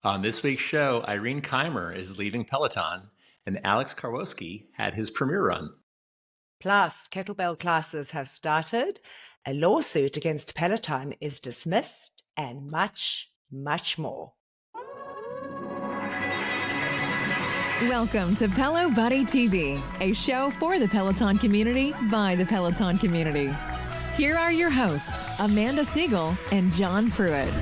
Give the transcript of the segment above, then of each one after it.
On this week's show, Irene Kaymer is leaving Peloton, and Alex Karwoski had his premiere run. Plus, kettlebell classes have started, a lawsuit against Peloton is dismissed, and much, much more. Welcome to Pelo Buddy TV, a show for the Peloton community by the Peloton community. Here are your hosts, Amanda Siegel and John Pruitt.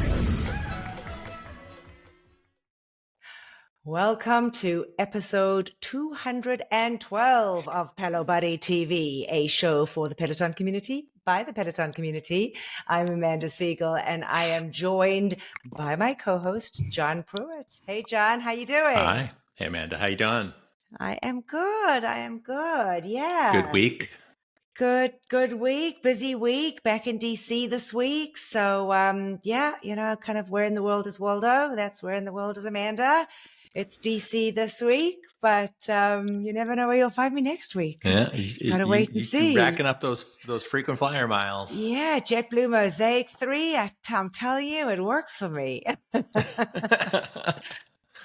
Welcome to episode 212 of Pelo Buddy TV, a show for the Peloton community by the Peloton community. I'm Amanda Siegel, and I am joined by my co-host, John Pruitt. Hey, John, how you doing? Hi. Hey, Amanda. How you doing? I am good. Yeah. Good week? Good week. Busy week. Back in DC this week. So, kind of where in the world is Waldo? That's where in the world is Amanda. It's DC this week, but you never know where you'll find me next week. Yeah, gotta wait and see. Racking up those frequent flyer miles. Yeah, JetBlue Mosaic 3. I'm telling you, it works for me.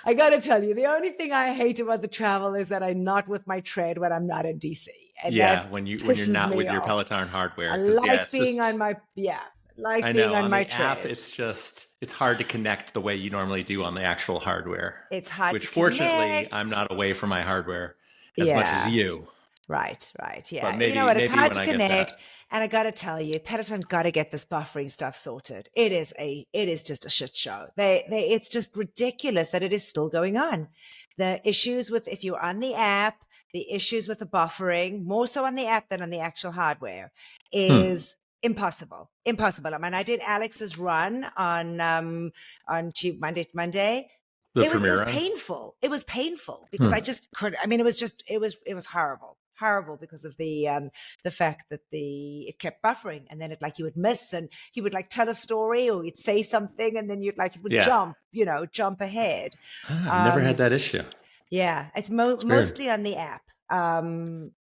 I gotta tell you, the only thing I hate about the travel is that I'm not with my tread when I'm not in DC. And yeah, when you're not with your Peloton hardware. I like being on my tread. App, it's hard to connect the way you normally do on the actual hardware. It's hard which to fortunately connect. I'm not away from my hardware as much as you. Right. Yeah. But maybe, you know what? It's hard to when connect. And I got to tell you, Peloton got to get this buffering stuff sorted. It is just a shit show. It's just ridiculous that it is still going on. The issues with, if you're on the app, the issues with the buffering, more so on the app than on the actual hardware, is impossible. I mean, I did Alex's run on Monday. It was painful. It was painful because I just couldn't. I mean, it was horrible because of the fact that it kept buffering, and then you would miss, and he would tell a story or he'd say something, and then it would jump ahead. I've never had that issue. Yeah, it's mostly on the app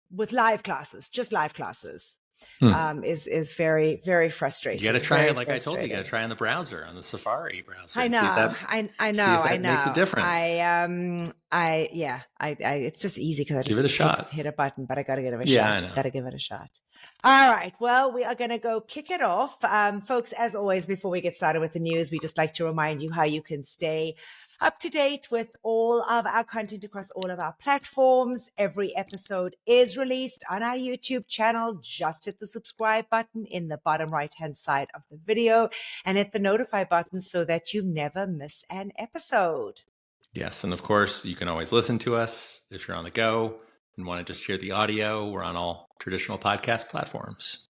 with live classes, just live classes. Is very, very frustrating. You got to try it, like I told you got to try on the browser, on the Safari browser. I know. I know. Makes a difference. It's just easy because I just give it a shot. Hit a button, but I got to give it a shot. Got to give it a shot. All right. Well, we are going to go kick it off, folks. As always, before we get started with the news, we just like to remind you how you can stay up to date with all of our content across all of our platforms. Every episode is released on our YouTube channel. Just hit the subscribe button in the bottom right-hand side of the video and hit the notify button so that you never miss an episode. Yes, and of course, you can always listen to us if you're on the go and want to just hear the audio. We're on all traditional podcast platforms.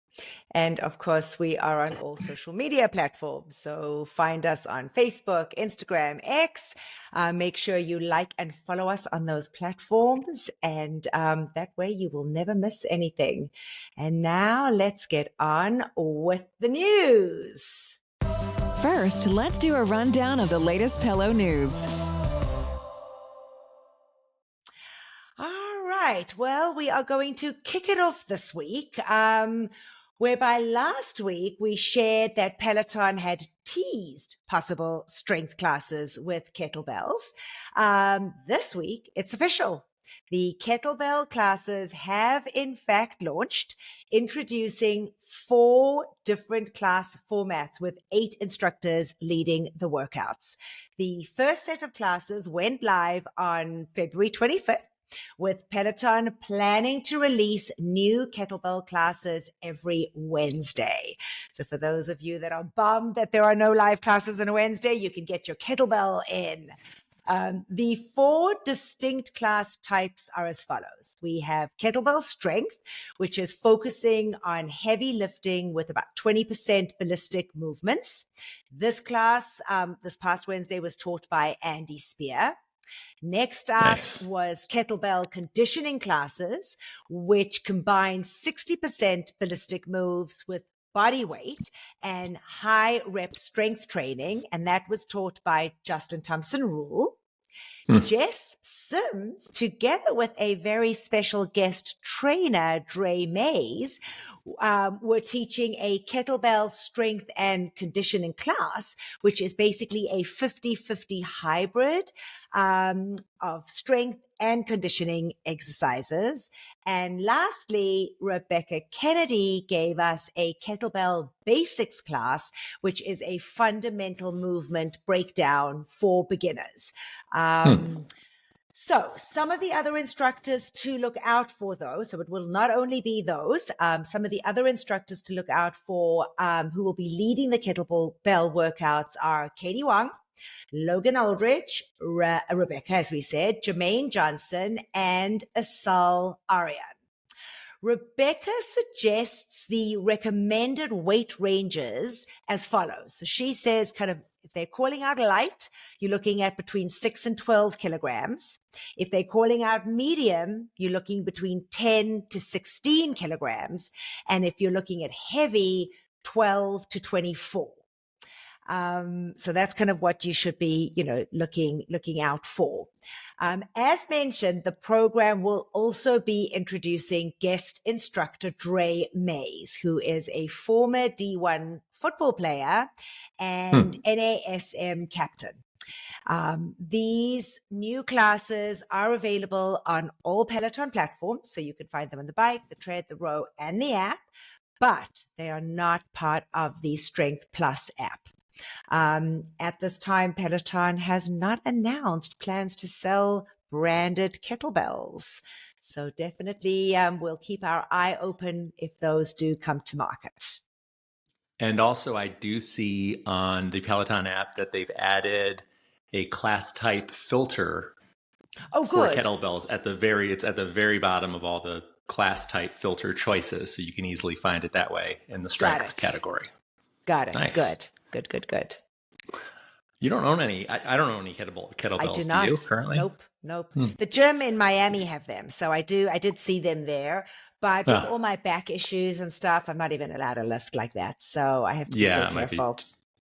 And of course, we are on all social media platforms. So find us on Facebook, Instagram, X. Make sure you like and follow us on those platforms. And that way you will never miss anything. And now let's get on with the news. First, let's do a rundown of the latest Pelo news. All right. Well, we are going to kick it off this week. Whereby last week we shared that Peloton had teased possible strength classes with kettlebells. This week, it's official. The kettlebell classes have in fact launched, introducing 4 different class formats with 8 instructors leading the workouts. The first set of classes went live on February 25th. With Peloton planning to release new kettlebell classes every Wednesday. So for those of you that are bummed that there are no live classes on a Wednesday, you can get your kettlebell in. The 4 distinct class types are as follows. We have kettlebell strength, which is focusing on heavy lifting with about 20% ballistic movements. This class, this past Wednesday, was taught by Andy Spear. Next up was kettlebell conditioning classes, which combine 60% ballistic moves with body weight and high rep strength training. And that was taught by Justin Thompson-Rule. Jess Sims, together with a very special guest trainer, Dre Mays, we're teaching a kettlebell strength and conditioning class, which is basically a 50-50 hybrid of strength and conditioning exercises. And lastly, Rebecca Kennedy gave us a kettlebell basics class, which is a fundamental movement breakdown for beginners. So some of the other instructors to look out for, though, so it will not only be those, some of the other instructors to look out for who will be leading the kettlebell workouts are Katie Wong, Logan Aldridge, Rebecca, as we said, Jermaine Johnson, and Asal Aryan. Rebecca suggests the recommended weight ranges as follows. So she says kind of, if they're calling out light, you're looking at between 6 and 12 kilograms. If they're calling out medium, you're looking between 10 to 16 kilograms. And if you're looking at heavy, 12 to 24. So that's kind of what you should be, looking out for. As mentioned, the program will also be introducing guest instructor Raye Mays, who is a former D1 football player and NASM captain. These new classes are available on all Peloton platforms, so you can find them on the bike, the tread, the row, and the app, but they are not part of the Strength Plus app. At this time, Peloton has not announced plans to sell branded kettlebells. So definitely we'll keep our eye open if those do come to market. And also, I do see on the Peloton app that they've added a class type filter for kettlebells it's at the very bottom of all the class type filter choices. So you can easily find it that way in the strength category. Got it. Nice. Good. You don't own any. I don't own any kettlebells. I do not. Do you currently? Nope. The gym in Miami have them, so I did see them there. But with all my back issues and stuff, I'm not even allowed to lift like that. So I have to be so careful.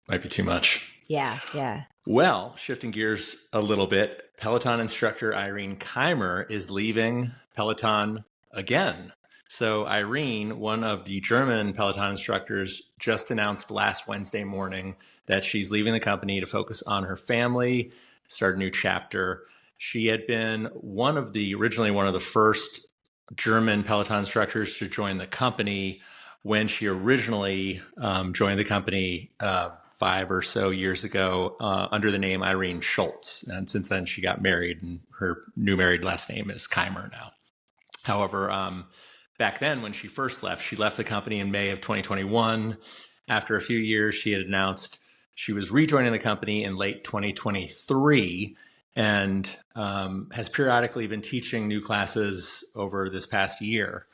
Might be too much. Yeah. Well, shifting gears a little bit, Peloton instructor Irene Kaymer is leaving Peloton again. So Irene, one of the German Peloton instructors, just announced last Wednesday morning that she's leaving the company to focus on her family, start a new chapter. She had been originally one of the first German Peloton instructors to join the company when she originally joined the company 5 or so years ago under the name Irene Schultz. And since then, she got married, and her new married last name is Kaymer now. However, back then, when she first left, she left the company in May of 2021. After a few years, she had announced she was rejoining the company in late 2023 and has periodically been teaching new classes over this past year.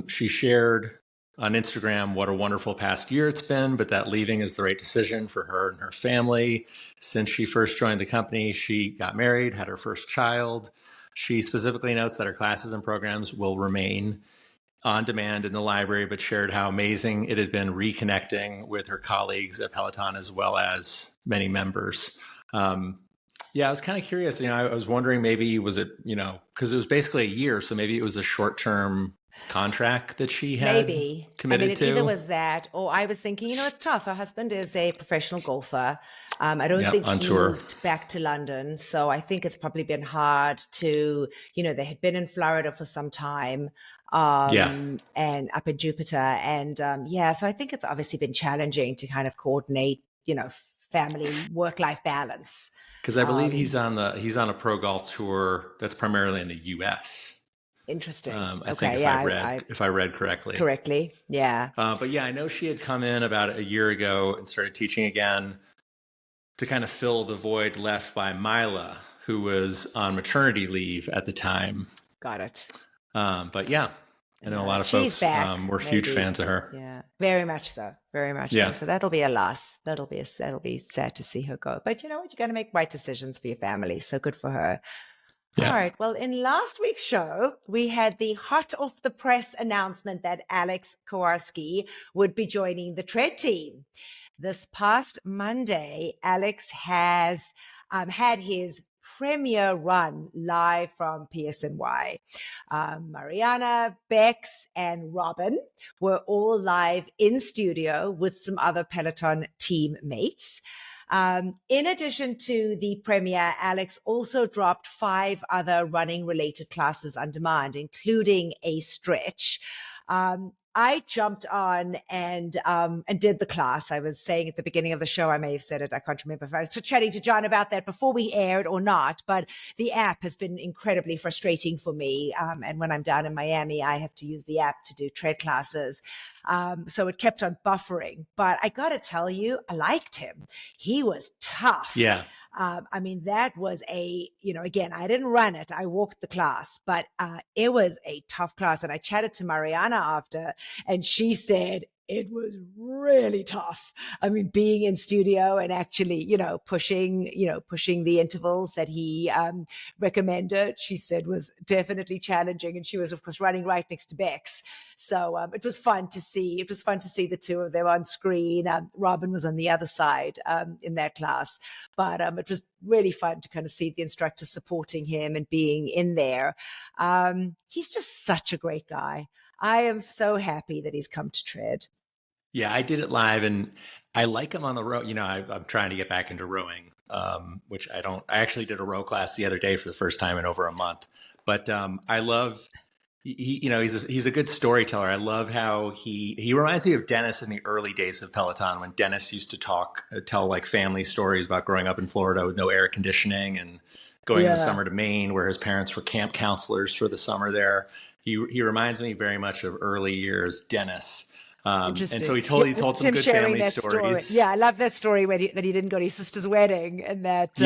She shared on Instagram what a wonderful past year it's been, but that leaving is the right decision for her and her family. Since she first joined the company, she got married, had her first child. She specifically notes that her classes and programs will remain on demand in the library, but shared how amazing it had been reconnecting with her colleagues at Peloton as well as many members. I was kind of curious, I was wondering maybe was it, because it was basically a year, so maybe it was a short-term contract that she had committed to. Either was that, or I was thinking, it's tough. Her husband is a professional golfer. I don't think he moved back to London. So I think it's probably been hard to, they had been in Florida for some time and up in Jupiter. And so I think it's obviously been challenging to kind of coordinate, family work-life balance. Because I believe he's on a pro golf tour that's primarily in the U.S. Interesting. I think if I read correctly. Yeah. But I know she had come in about a year ago and started teaching again to kind of fill the void left by Mila, who was on maternity leave at the time. Got it. I know a lot of folks were huge fans of her. Yeah, very much so. So that'll be a loss. That'll be sad to see her go. But you know what? You got to make right decisions for your family. So good for her. Yeah. All right. Well, in last week's show, we had the hot off the press announcement that Alex Karwoski would be joining the Tread team. This past Monday, Alex has had his premiere run live from PSNY. Mariana, Bex, and Robin were all live in studio with some other Peloton teammates. In addition to the premiere, Alex also dropped 5 other running related classes on demand, including a stretch. I jumped on and did the class. I was saying at the beginning of the show, I may have said it, I can't remember if I was chatting to John about that before we aired or not, but the app has been incredibly frustrating for me. And when I'm down in Miami, I have to use the app to do tread classes. So it kept on buffering. But I got to tell you, I liked him. He was tough. Yeah. I mean, that was again, I didn't run it. I walked the class, but it was a tough class. And I chatted to Mariana after, and she said it was really tough. I mean, being in studio and actually, pushing the intervals that he recommended, she said was definitely challenging. And she was, of course, running right next to Bex. So it was fun to see. It was fun to see the two of them on screen. Robin was on the other side in that class. But it was really fun to kind of see the instructor supporting him and being in there. He's just such a great guy. I am so happy that he's come to Tread. Yeah, I did it live, and I like him on the row. I'm trying to get back into rowing, which I don't. I actually did a row class the other day for the first time in over a month. But I love. He's a good storyteller. I love how he reminds me of Dennis in the early days of Peloton, when Dennis used to tell like family stories about growing up in Florida with no air conditioning and going in the summer to Maine, where his parents were camp counselors for the summer there. He reminds me very much of early years Dennis. And so he told some good family stories. Yeah, I love that story that he didn't go to his sister's wedding, and that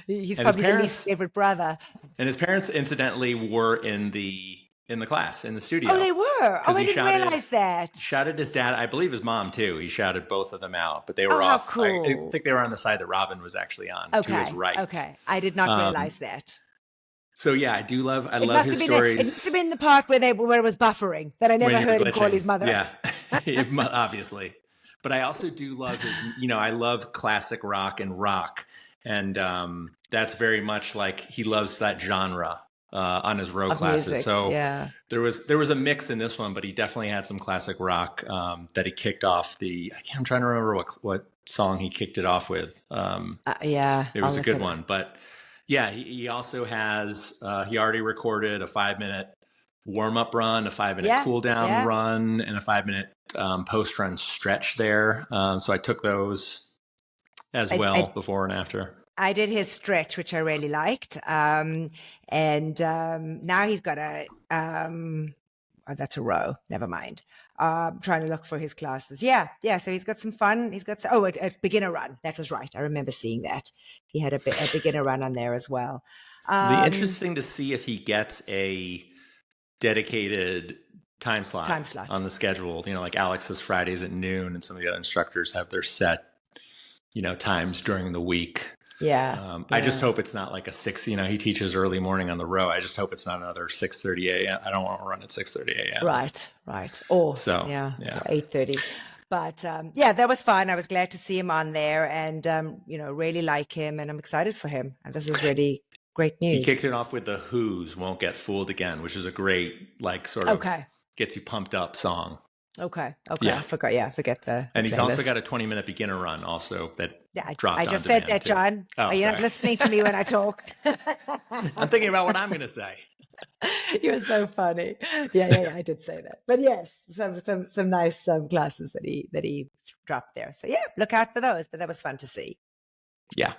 he's probably his least favorite brother. And his parents, incidentally, were in the class, in the studio. Oh, they were? Oh, I didn't realize that. Shouted his dad, I believe his mom too. He shouted both of them out, but they were off. How cool. I think they were on the side that Robin was actually on, to his right. Okay, I did not realize that. So yeah, I love his stories. It must have been the part where it was buffering, that I never heard him call his mother. Yeah, obviously. But I also do love his, I love classic rock, and that's very much like he loves that genre on his row classes. Music. So yeah. there was a mix in this one, but he definitely had some classic rock that he kicked off I'm trying to remember what song he kicked it off with. It was a good one, but. Yeah, he also has, he already recorded a 5-minute warm-up run, a 5-minute cool-down run, and a 5-minute post-run stretch there. So I took those as well, before and after. I did his stretch, which I really liked. And now he's got that's a row. Never mind. Trying to look for his classes. Yeah. So he's got some fun. He's got a beginner run. That was right. I remember seeing that. He had a beginner run on there as well. It'll be interesting to see if he gets a dedicated time slot on the schedule. Like Alex has Fridays at noon, and some of the other instructors have their set, times during the week. Yeah. I just hope it's not like a 6, he teaches early morning on the row. I just hope it's not another 6:30 a.m. I don't want to run at 6:30 a.m. Right. Or 8:30. But that was fun. I was glad to see him on there, and really like him, and I'm excited for him. And this is really great news. He kicked it off with the Who's "Won't Get Fooled Again," which is a great sort of gets you pumped up song. Okay. Yeah. I forget the. And he's also got a 20-minute beginner run also that dropped. I just said that, John. Oh, Are you not listening to me when I talk? I'm thinking about what I'm going to say. You're so funny. Yeah, I did say that. But yes, some nice classes that he dropped there. So yeah, look out for those. But that was fun to see. Yeah.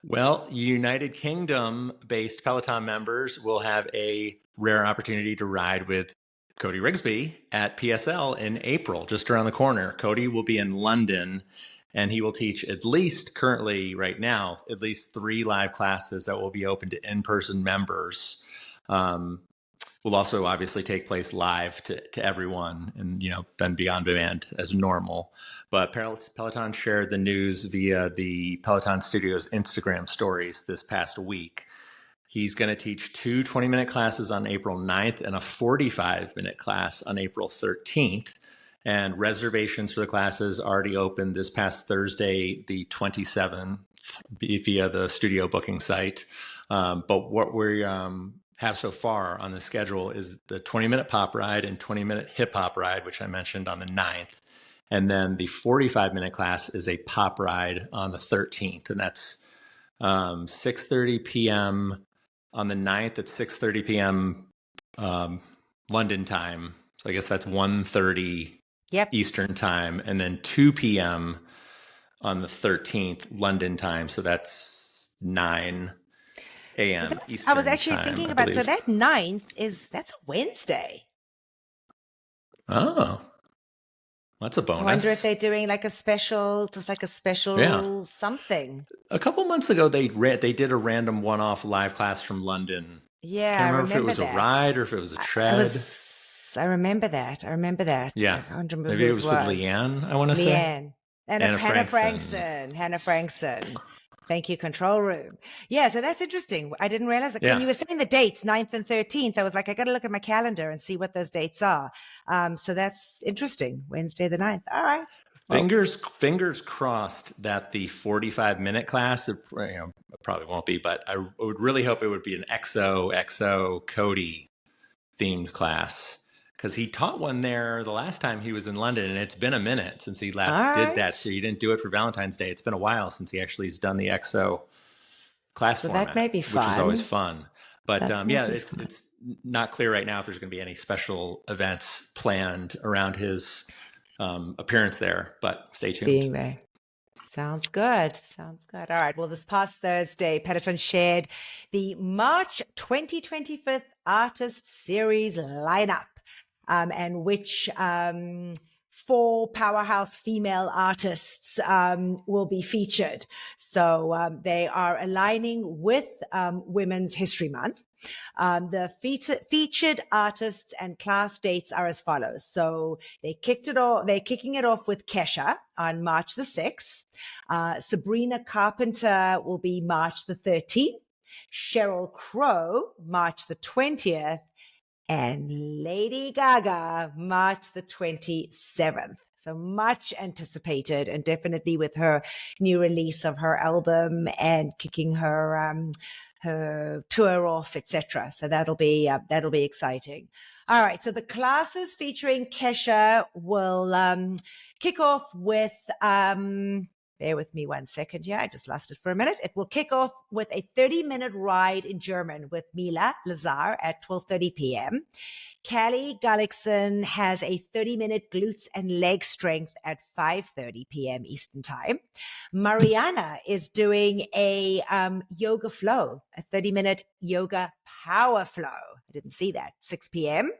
Well, United Kingdom-based Peloton members will have a rare opportunity to ride with Cody Rigsby at PSL in April, just around the corner. Cody will be in London, and he will teach currently right now, at least 3 live classes that will be open to in-person members. Will also obviously take place live to everyone, and then be on demand as normal. But Peloton shared the news via the Peloton Studios Instagram stories this past week. He's going to teach 2 20-minute classes on April 9th and a 45-minute class on April 13th. And reservations for the classes already opened this past Thursday, the 27th, via the studio booking site. But what we have so far on the schedule is the 20-minute pop ride and 20-minute hip hop ride, which I mentioned on the 9th. And then the 45-minute class is a pop ride on the 13th. And that's 6:30 p.m. on the 9th at 6:30 p.m. London time. So I guess that's 1:30 Eastern time. And then 2 p.m. on the 13th London time. So that's 9 a.m. Eastern I was actually time, thinking I about, believe. so that 9th that's a Wednesday. Oh, that's a bonus. I wonder if they're doing like a special, something. A couple months ago, they did a random one-off live class from London. Yeah, Can't remember I if it was that. a ride or if it was a tread. I remember that. Yeah, I can't remember maybe who it was with Leanne, I want to say. Leanne. Hannah Frankson. Thank you, control room. Yeah, so that's interesting. I didn't realize that. When you were saying the dates, 9th and 13th, I was like, I got to look at my calendar and see what those dates are. So that's interesting. Wednesday the 9th. All right. Fingers crossed that the 45-minute class, it probably won't be, but I would really hope it would be an XO Cody themed class. Because he taught one there the last time he was in London, and it's been a minute since he last did that. So he didn't do it for Valentine's Day. It's been a while since he actually has done the XO class format, that may be fun. Which is always fun. But it's not clear right now if there's going to be any special events planned around his appearance there. But stay tuned. Being there. Sounds good. All right. Well, this past Thursday, Peloton shared the March 2025 Artist Series lineup. And which 4 powerhouse female artists will be featured. So they are aligning with Women's History Month. The featured artists and class dates are as follows. So they're kicking it off with Kesha on March the 6th. Sabrina Carpenter will be March the 13th. Sheryl Crow, March the 20th. And Lady Gaga, March the 27th. So much anticipated, and definitely with her new release of her album and kicking her tour off, etc. So that'll be exciting. All right. So the classes featuring Kesha will kick off with bear with me 1 second here. I just lost it for a minute. It will kick off with a 30-minute ride in German with Mila Lazar at 12:30 p.m. Callie Gullickson has a 30-minute glutes and leg strength at 5:30 p.m. Eastern Time. Mariana is doing a yoga flow, a 30-minute yoga power flow. I didn't see that, 6 p.m.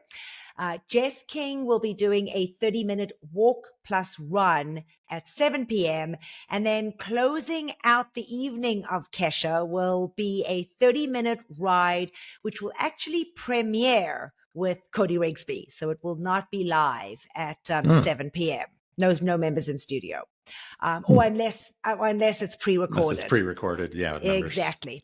Jess King will be doing a 30-minute walk plus run at 7 p.m. And then closing out the evening of Kesha will be a 30-minute ride, which will actually premiere with Cody Rigsby. So it will not be live at 7 p.m. No members in studio. Or unless it's pre-recorded. Unless it's pre-recorded, yeah. Exactly.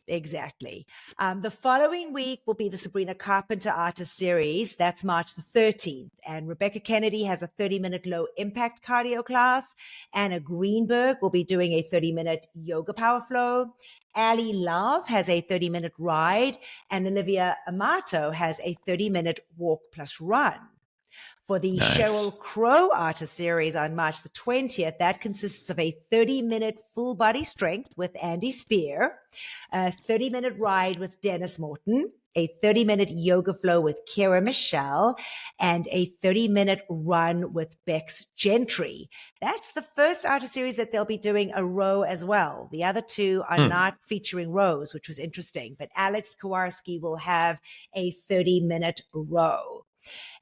The following week will be the Sabrina Carpenter Artist Series. That's March the 13th. And Rebecca Kennedy has a 30-minute low-impact cardio class. Anna Greenberg will be doing a 30-minute yoga power flow. Ali Love has a 30-minute ride. And Olivia Amato has a 30-minute walk plus run. For the Sheryl Crow Artist Series on March the 20th, that consists of a 30-minute full body strength with Andy Spear, a 30-minute ride with Dennis Morton, a 30-minute yoga flow with Kira Michelle, and a 30-minute run with Bex Gentry. That's the first artist series that they'll be doing a row as well. The other two are not featuring rows, which was interesting, but Alex Karwoski will have a 30-minute row.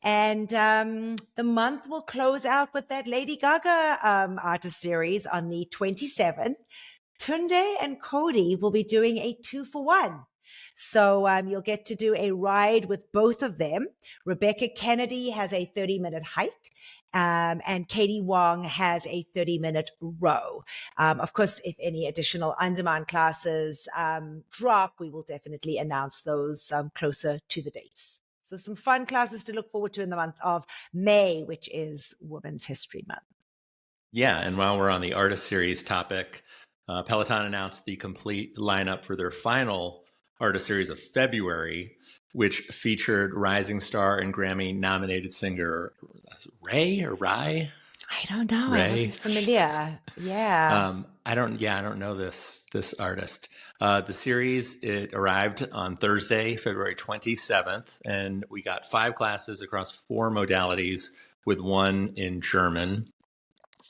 And the month will close out with that Lady Gaga artist series on the 27th. Tunde and Cody will be doing a 2-for-1. So you'll get to do a ride with both of them. Rebecca Kennedy has a 30-minute hike. And Katie Wong has a 30-minute row. Of course, if any additional on-demand classes drop, we will definitely announce those closer to the dates. So some fun classes to look forward to in the month of May, which is Women's History Month. Yeah, and while we're on the artist series topic, Peloton announced the complete lineup for their final Artist Series of February, which featured rising star and Grammy-nominated singer Raye. I don't know. I Raye. wasn't familiar. Yeah. I don't know this artist. The series, it arrived on Thursday, February 27th, and we got 5 classes across 4 modalities with one in German.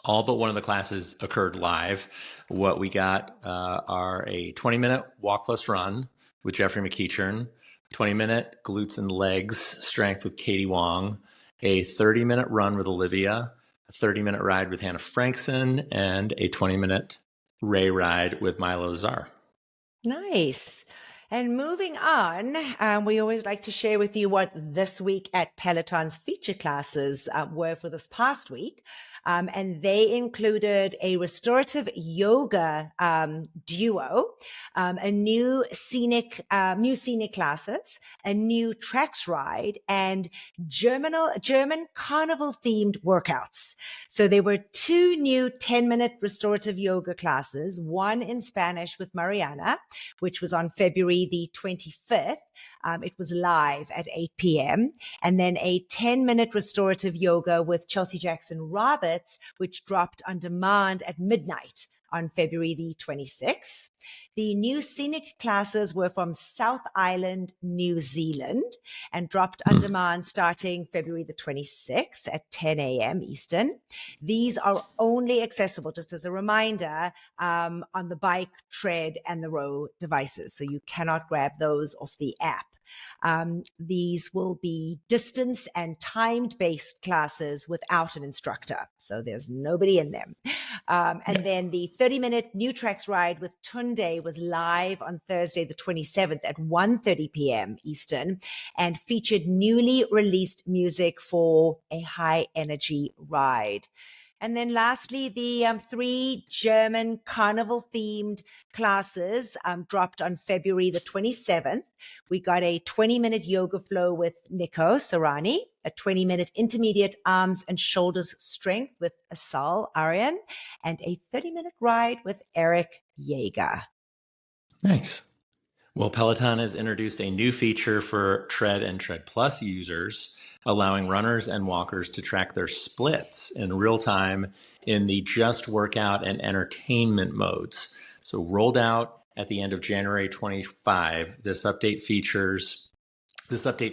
All but one of the classes occurred live. What we got are a 20-minute walk plus run with Jeffrey McEachern, 20-minute glutes and legs strength with Katie Wong, a 30-minute run with Olivia, a 30-minute ride with Hannah Frankson, and a 20-minute Raye ride with Mila Lazar. Nice. And moving on, we always like to share with you what this week at Peloton's feature classes were for this past week. And they included a restorative yoga duo, a new scenic classes, a new tracks ride, and German carnival themed workouts. So there were 2 new 10-minute restorative yoga classes, one in Spanish with Mariana, which was on February the 25th. It was live at 8 p.m. And then a 10-minute restorative yoga with Chelsea Jackson Roberts, which dropped on demand at midnight on February the 26th. The new scenic classes were from South Island, New Zealand, and dropped on demand starting February the 26th at 10 a.m. Eastern. These are only accessible, just as a reminder, on the bike, tread, and the row devices. So you cannot grab those off the app. These will be distance and timed-based classes without an instructor. So there's nobody in them. And then the 30-minute new tracks ride with Tunde was live on Thursday, the 27th at 1:30 p.m. Eastern, and featured newly released music for a high-energy ride. And then lastly, the 3 German carnival-themed classes dropped on February the 27th. We got a 20-minute yoga flow with Nico Sarani, a 20-minute intermediate arms and shoulders strength with Asal Aryan, and a 30-minute ride with Eric Yeager. Nice. Well, Peloton has introduced a new feature for Tread and Tread Plus users, allowing runners and walkers to track their splits in real time in the just workout and entertainment modes. So rolled out at the end of January 25, this update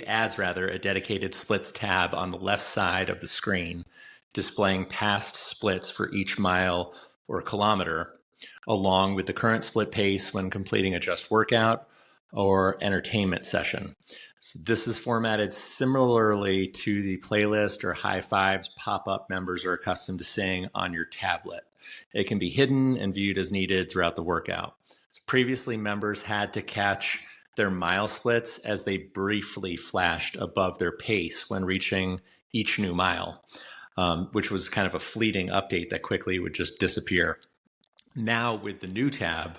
adds a dedicated splits tab on the left side of the screen, displaying past splits for each mile or kilometer, along with the current split pace when completing a just workout or entertainment session. So this is formatted similarly to the playlist or high fives pop-up members are accustomed to seeing on your tablet. It can be hidden and viewed as needed throughout the workout. So previously, members had to catch their mile splits as they briefly flashed above their pace when reaching each new mile, which was kind of a fleeting update that quickly would just disappear. Now with the new tab,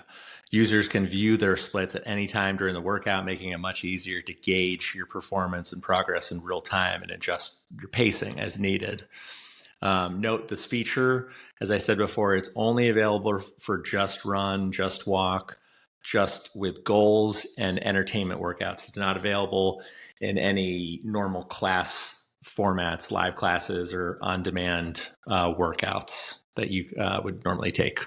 users can view their splits at any time during the workout, making it much easier to gauge your performance and progress in real time and adjust your pacing as needed. Note this feature, as I said before, it's only available for just run, just walk, just with goals and entertainment workouts. It's not available in any normal class formats, live classes, or on-demand workouts that you would normally take.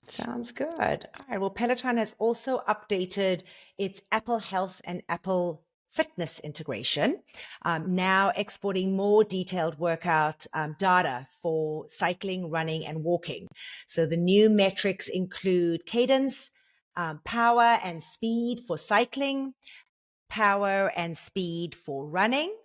Sounds good. All right. Well, Peloton has also updated its Apple Health and Apple Fitness integration, now exporting more detailed workout data for cycling, running, and walking. So the new metrics include cadence, power and speed for cycling, power and speed for running,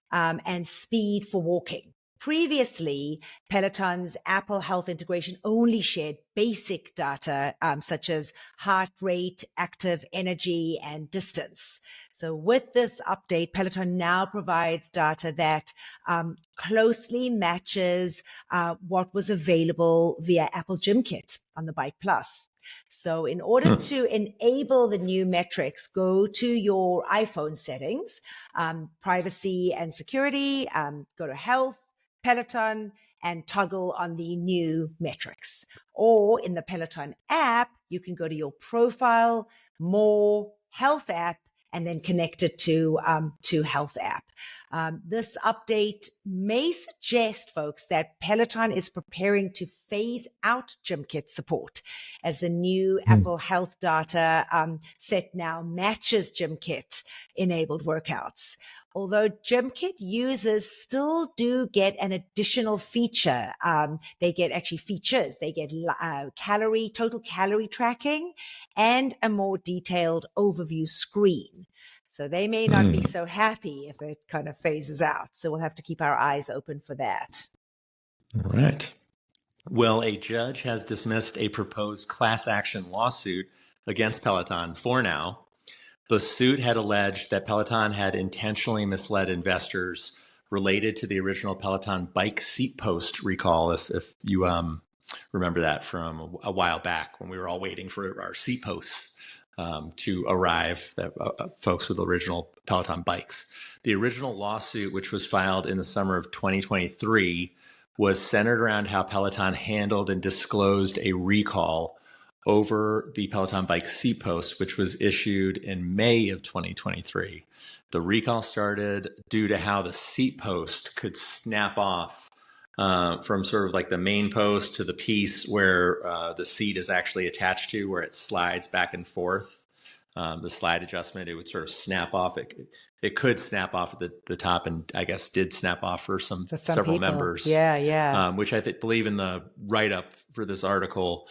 and speed for walking. Previously, Peloton's Apple Health integration only shared basic data such as heart rate, active energy, and distance. So with this update, Peloton now provides data that closely matches what was available via Apple Gym Kit on the Bike Plus. So in order to enable the new metrics, go to your iPhone settings, privacy and security, go to health, Peloton, and toggle on the new metrics. Or in the Peloton app, you can go to your profile, more, Health app and then connect it to Health app. This update may suggest, folks, that Peloton is preparing to phase out GymKit support as the new Apple Health data set now matches GymKit enabled workouts. Although GymKit users still do get an additional feature. They get actually features. They get total calorie tracking and a more detailed overview screen. So they may not be so happy if it kind of phases out. So we'll have to keep our eyes open for that. All right. Well, a judge has dismissed a proposed class action lawsuit against Peloton for now. The suit had alleged that Peloton had intentionally misled investors related to the original Peloton bike seat post recall, if you remember that from a while back when we were all waiting for our seat posts to arrive, that folks with original Peloton bikes. The original lawsuit, which was filed in the summer of 2023, was centered around how Peloton handled and disclosed a recall over the Peloton bike seat post, which was issued in May of 2023. The recall started due to how the seat post could snap off from sort of like the main post to the piece where the seat is actually attached to, where it slides back and forth. The slide adjustment, it would sort of snap off. It could snap off at the top, and I guess did snap off for several people. members. Yeah. Which I believe in the write-up for this article,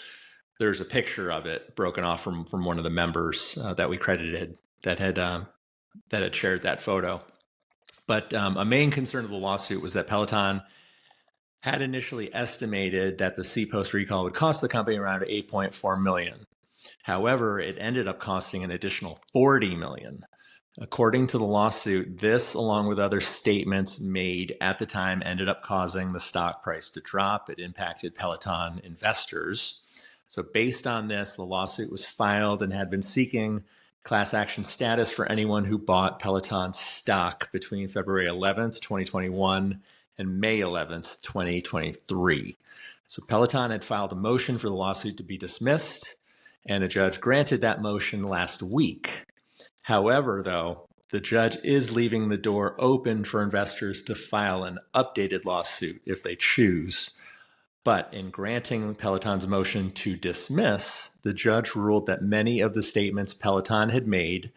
there's a picture of it broken off from one of the members that we credited that had shared that photo. But a main concern of the lawsuit was that Peloton had initially estimated that the seat post recall would cost the company around $8.4 million. However, it ended up costing an additional $40 million. According to the lawsuit, this, along with other statements made at the time, ended up causing the stock price to drop. It impacted Peloton investors. So based on this, the lawsuit was filed and had been seeking class action status for anyone who bought Peloton stock between February 11th, 2021 and May 11th, 2023. So Peloton had filed a motion for the lawsuit to be dismissed, and a judge granted that motion last week. However, though, the judge is leaving the door open for investors to file an updated lawsuit if they choose. But in granting Peloton's motion to dismiss, the judge ruled that many of the statements Peloton had made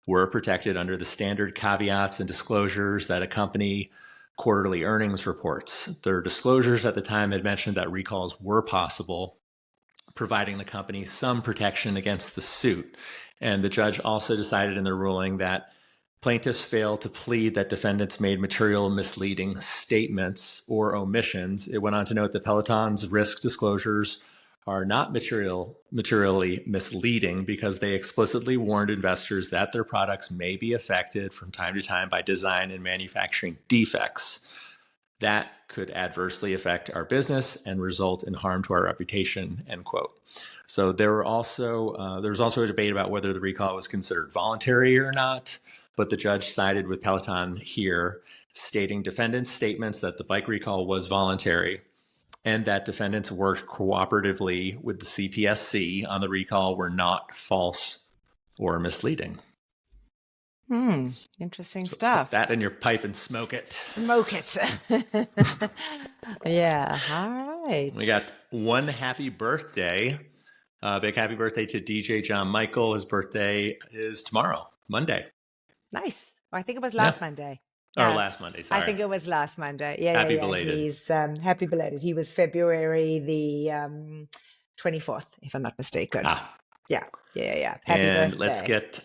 were protected under the standard caveats and disclosures that accompany quarterly earnings reports. Their disclosures at the time had mentioned that recalls were possible, providing the company some protection against the suit. And the judge also decided in the ruling that plaintiffs failed to plead that defendants made material misleading statements or omissions. It went on to note that Peloton's risk disclosures are not materially misleading because they explicitly warned investors that their products may be affected from time to time by design and manufacturing defects that could adversely affect our business and result in harm to our reputation, end quote. So there was also a debate about whether the recall was considered voluntary or not, but the judge sided with Peloton here, stating defendants' statements that the bike recall was voluntary and that defendants worked cooperatively with the CPSC on the recall were not false or misleading. Interesting So stuff. put that in your pipe and smoke it. Smoke it. Yeah. All right. We got one happy birthday. Big happy birthday to DJ John Michael. His birthday is tomorrow, Monday. Nice. I think it was last Monday. Or last Monday, sorry. I think it was last Monday. Yeah. Happy belated. He's happy belated. He was February the 24th, if I'm not mistaken. Yeah. Happy and birthday. Let's get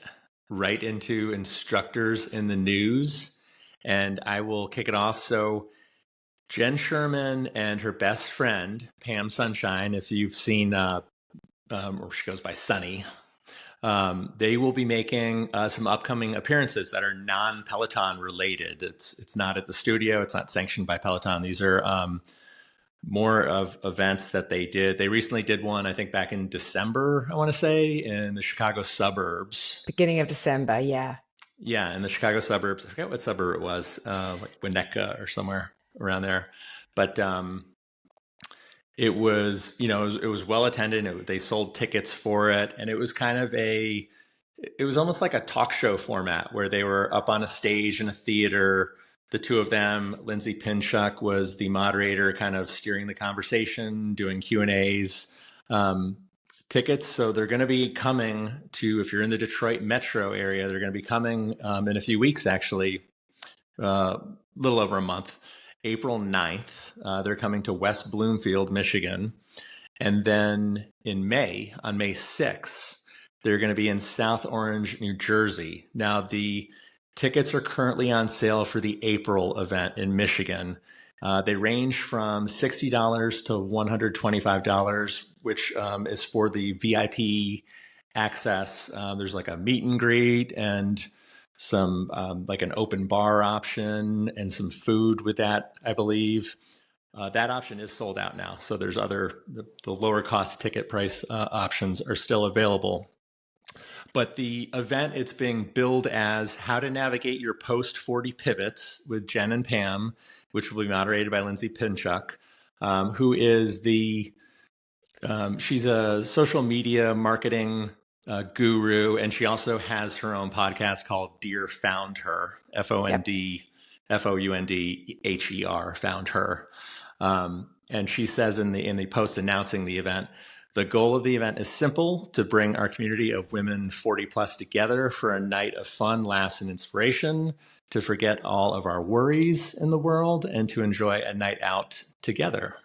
right into instructors in the news. And I will kick it off. So Jen Sherman and her best friend, Pam Sunshine, if you've seen, or she goes by Sunny, they will be making some upcoming appearances that are non-Peloton related. It's not at the studio. It's not sanctioned by Peloton. These are more of events that they did. They recently did one, I think back in December, I want to say, in the Chicago suburbs. Beginning of December, yeah. Yeah, in the Chicago suburbs. I forget what suburb it was, like Winnetka or somewhere around there. But it was, it was well attended. They sold tickets for it, and it was kind of a it was almost like a talk show format where they were up on a stage in a theater. The two of them, Lindsay Pinchuk was the moderator, kind of steering the conversation, doing Q&As. Tickets, so they're going to be coming to, if you're in the Detroit metro area, they're going to be coming in a few weeks, actually, a little over a month, April 9th. They're coming to West Bloomfield, Michigan. And then in May, on May 6th, they're going to be in South Orange, New Jersey. Now, the tickets are currently on sale for the April event in Michigan. They range from $60 to $125, which is for the VIP access. There's like a meet and greet and some like an open bar option and some food with that, I believe. That option is sold out now. So there's the lower cost ticket price options are still available. But the event, it's being billed as How to Navigate Your Post 40 Pivots with Jen and Pam, which will be moderated by Lindsay Pinchuk, who is she's a social media marketing guru, and she also has her own podcast called Dear Found Her, FOUNDHER, Found Her. And she says in the post announcing the event, the goal of the event is simple: to bring our community of women 40 plus together for a night of fun, laughs, and inspiration, to forget all of our worries in the world, and to enjoy a night out together.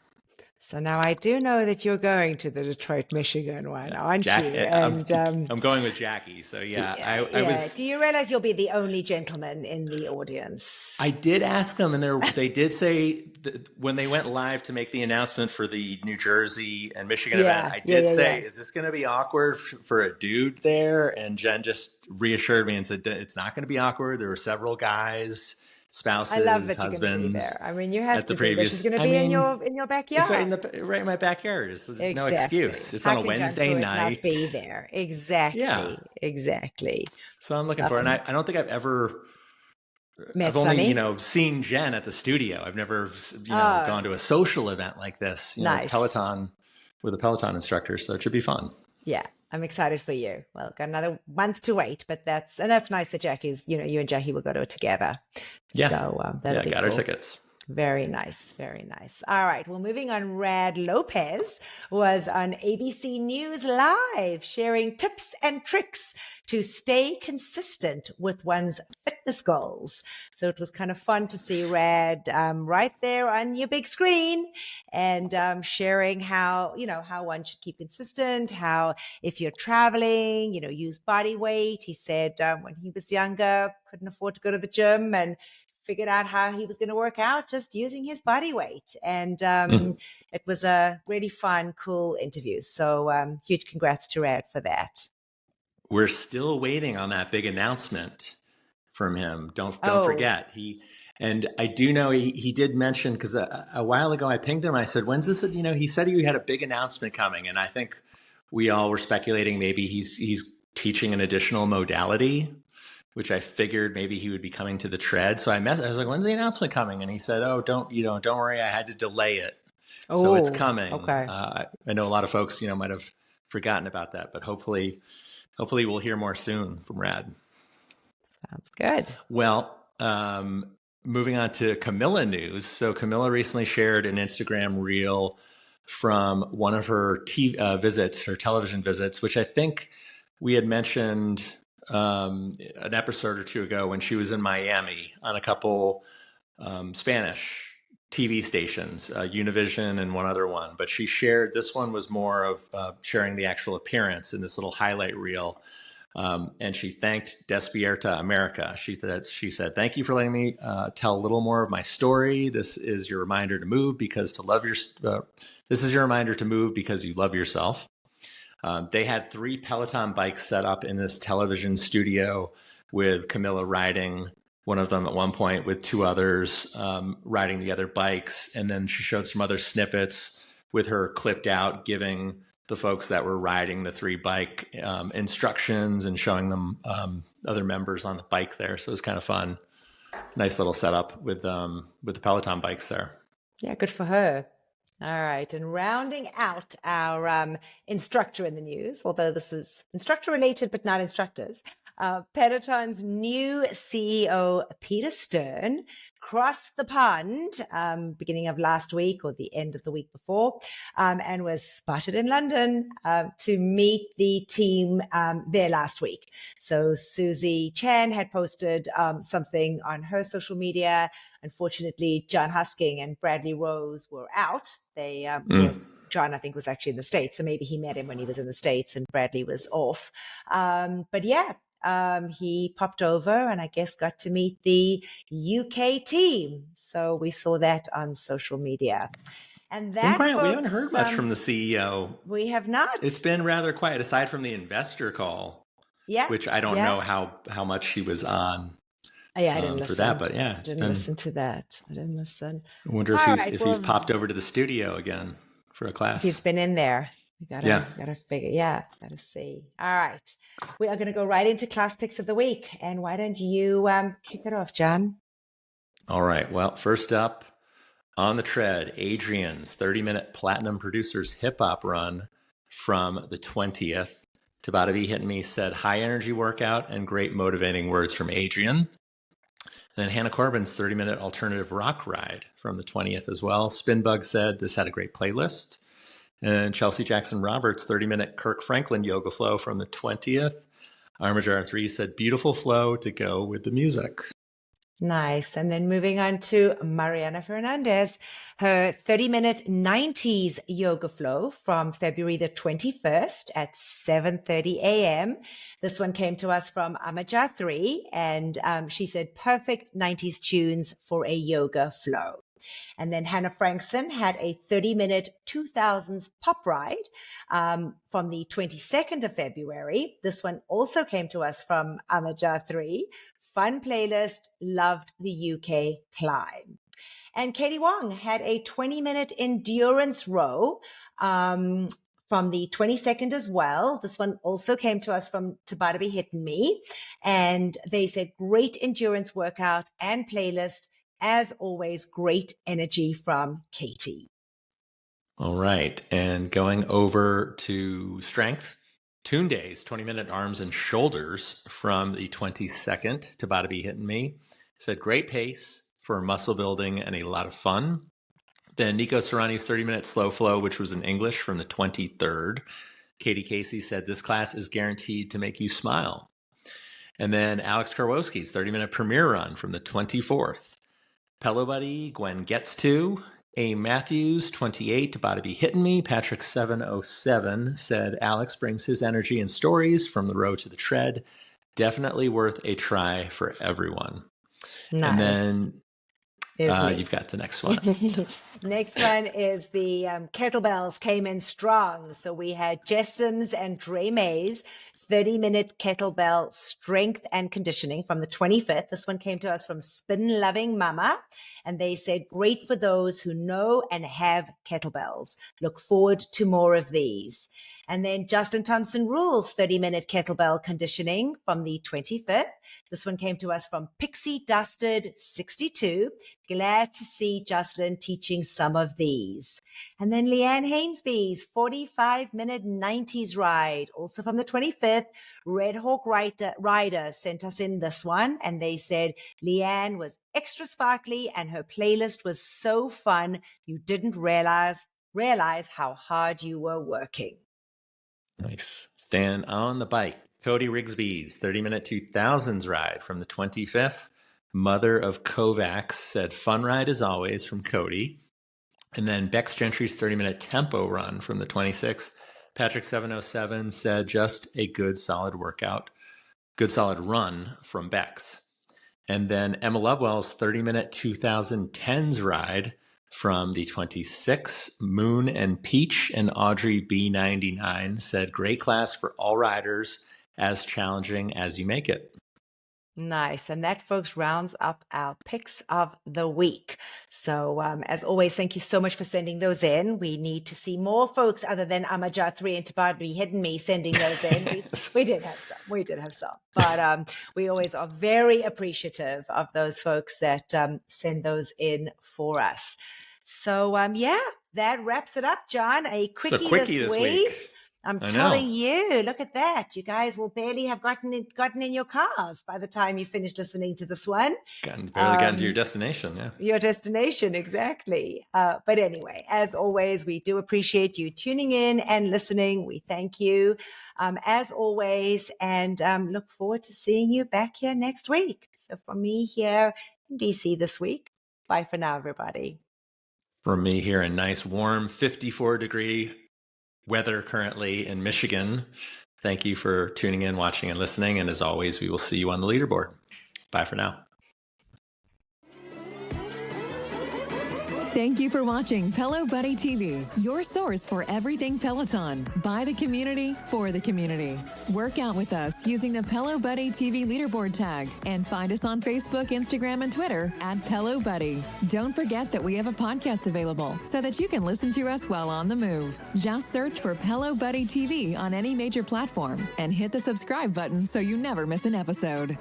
So now I do know that you're going to the Detroit, Michigan one, aren't you? And I'm going with Jackie. So I was. Do you realize you'll be the only gentleman in the audience? I did ask them, and they did say that when they went live to make the announcement for the New Jersey and Michigan event, I did say, "Is this going to be awkward for a dude there?" And Jen just reassured me and said, "It's not going to be awkward. There were several guys." Spouses, I love that husbands. You're going to be there. I mean, you have to be. This is going to be in your backyard. It's right in my backyard. There's no excuse. It's on a Wednesday night. Not be there. Exactly. Yeah. Exactly. So I'm looking for it. And I don't think I've ever. Met I've only, Sunny? seen Jen at the studio. I've never, gone to a social event like this. Nice. It's Peloton with a Peloton instructor, so it should be fun. Yeah. I'm excited for you. Well, got another month to wait, but that's nice that Jackie's, you and Jackie will go to it together. Yeah. So that'll be got cool. our tickets. Very nice. Very nice. All right. Well, moving on, Rad Lopez was on ABC News Live, sharing tips and tricks to stay consistent with one's fitness goals. So it was kind of fun to see Rad right there on your big screen and sharing how one should keep consistent, how if you're traveling, use body weight. He said when he was younger, couldn't afford to go to the gym and figured out how he was going to work out just using his body weight. And it was a really fun, cool interview. So huge congrats to Rad for that. We're still waiting on that big announcement from him. Don't forget. And I do know he did mention, because a while ago I pinged him. I said, when's this? He said he had a big announcement coming. And I think we all were speculating maybe he's teaching an additional modality, which I figured maybe he would be coming to the tread. So I was like, when's the announcement coming? And he said, don't worry. I had to delay it. So it's coming. Okay. I know a lot of folks, might have forgotten about that, but hopefully we'll hear more soon from Rad. Sounds good. Well, moving on to Camilla news. So Camilla recently shared an Instagram reel from one of her her television visits, which I think we had mentioned an episode or two ago when she was in Miami on a couple Spanish TV stations, Univision and one other one. But she shared, this one was more of sharing the actual appearance in this little highlight reel. And she thanked Despierta America. She said, "Thank you for letting me tell a little more of my story. This is your reminder to move because this is your reminder to move because you love yourself." They had 3 Peloton bikes set up in this television studio with Camilla riding one of them at one point with 2 others riding the other bikes. And then she showed some other snippets with her clipped out, giving the folks that were riding the 3 bike instructions and showing them other members on the bike there. So it was kind of fun. Nice little setup with the Peloton bikes there. Yeah, good for her. All right. And rounding out our instructor in the news, although this is instructor related, but not instructors, Peloton's new CEO, Peter Stern, crossed the pond beginning of last week or the end of the week before, and was spotted in London to meet the team there last week. So Susie Chan had posted something on her social media. Unfortunately, John Husking and Bradley Rose were out. They John, I think, was actually in the States, so maybe he met him when he was in the States and Bradley was off. But yeah, he popped over and I guess got to meet the UK team. So we saw that on social media. And that, quiet. folks, We haven't heard much from the CEO. We have not. It's been rather quiet, aside from the investor call, which I don't know how much he was on. Yeah, I didn't listen for that, but yeah, I didn't listen to that. I didn't listen. I wonder if he's popped over to the studio again for a class. He's been in there. We gotta figure. Gotta see. All right, we are going to go right into class picks of the week, and why don't you kick it off, John? All right. Well, first up on the tread, Adrian's 30-minute Platinum Producers Hip Hop Run from the 20th. Tabata B Hitting Me said high energy workout and great motivating words from Adrian. And then Hannah Corbin's 30-minute alternative rock ride from the 20th as well. Spinbug said this had a great playlist. And Chelsea Jackson Roberts' 30-minute Kirk Franklin yoga flow from the 20th. Armajar 3 said beautiful flow to go with the music. Nice. And then moving on to Mariana Fernandez, her 30-minute 90s yoga flow from February the 21st at 7:30 a.m. This one came to us from Amaja 3, and she said perfect 90s tunes for a yoga flow. And then Hannah Frankson had a 30-minute 2000s pop ride from the 22nd of February. This one also came to us from Amaja 3. Fun playlist, loved the UK climb. And Katie Wong had a 20-minute endurance row from the 22nd as well. This one also came to us from Tabata B Hitting Me. And they said great endurance workout and playlist. As always, great energy from Katie. All right. And going over to strength. Toon Days, 20-minute arms and shoulders from the 22nd. Tabata B Hitting Me said great pace for muscle building and a lot of fun. Then Nico Serrani's 30-minute slow flow, which was in English, from the 23rd. Katie Casey said this class is guaranteed to make you smile. And then Alex Karwoski's 30-minute premiere run from the 24th. Pelo Buddy, Gwen Gets To. A. Matthews, 28, Tabata B Hitting Me. Patrick 707 said Alex brings his energy and stories from the row to the tread. Definitely worth a try for everyone. Nice. And then you've got the next one. Next one is the kettlebells came in strong. So we had Jess Sims and Dre Mays, 30-minute kettlebell strength and conditioning from the 25th. This one came to us from Spin Loving Mama. And they said, great for those who know and have kettlebells. Look forward to more of these. And then Justin Thompson Rules, 30-minute kettlebell conditioning from the 25th. This one came to us from Pixie Dusted 62. Glad to see Justin teaching some of these. And then Leanne Hainsby's 45-minute 90s ride, also from the 25th. Red Hawk Rider sent us in this one, and they said Leanne was extra sparkly and her playlist was so fun you didn't realize how hard you were working. Nice. Stand on the bike. Cody Rigsby's 30-minute 2000s ride from the 25th. Mother of Kovacs said fun ride as always from Cody. And then Bex Gentry's 30-minute tempo run from the 26th. Patrick 707 said just a good solid workout, good solid run from Bex. And then Emma Lovewell's 30-minute 2010s ride from the 26th. Moon and Peach and Audrey B99 said great class for all riders, as challenging as you make it. Nice. And that, folks, rounds up our picks of the week. So as always, thank you so much for sending those in. We need to see more folks other than Amaja 3 and Tabata B Hitting Me sending those in. We did have some. But we always are very appreciative of those folks that send those in for us. So that wraps it up, John. A It's a quickie this week. I'm I telling know. you, look at that. You guys will barely have gotten in your cars by the time you finish listening to this one. Barely gotten to your destination, yeah. Your destination, exactly. But anyway, as always, we do appreciate you tuning in and listening. We thank you, as always, and look forward to seeing you back here next week. So from me here in DC this week, bye for now, everybody. From me here in nice, warm, 54-degree weather currently in Michigan. Thank you for tuning in, watching, and listening. And as always, we will see you on the leaderboard. Bye for now. Thank you for watching Pelo Buddy TV, your source for everything Peloton, by the community, for the community. Work out with us using the Pelo Buddy TV leaderboard tag and find us on Facebook, Instagram, and Twitter at Pelo Buddy. Don't forget that we have a podcast available so that you can listen to us while on the move. Just search for Pelo Buddy TV on any major platform and hit the subscribe button so you never miss an episode.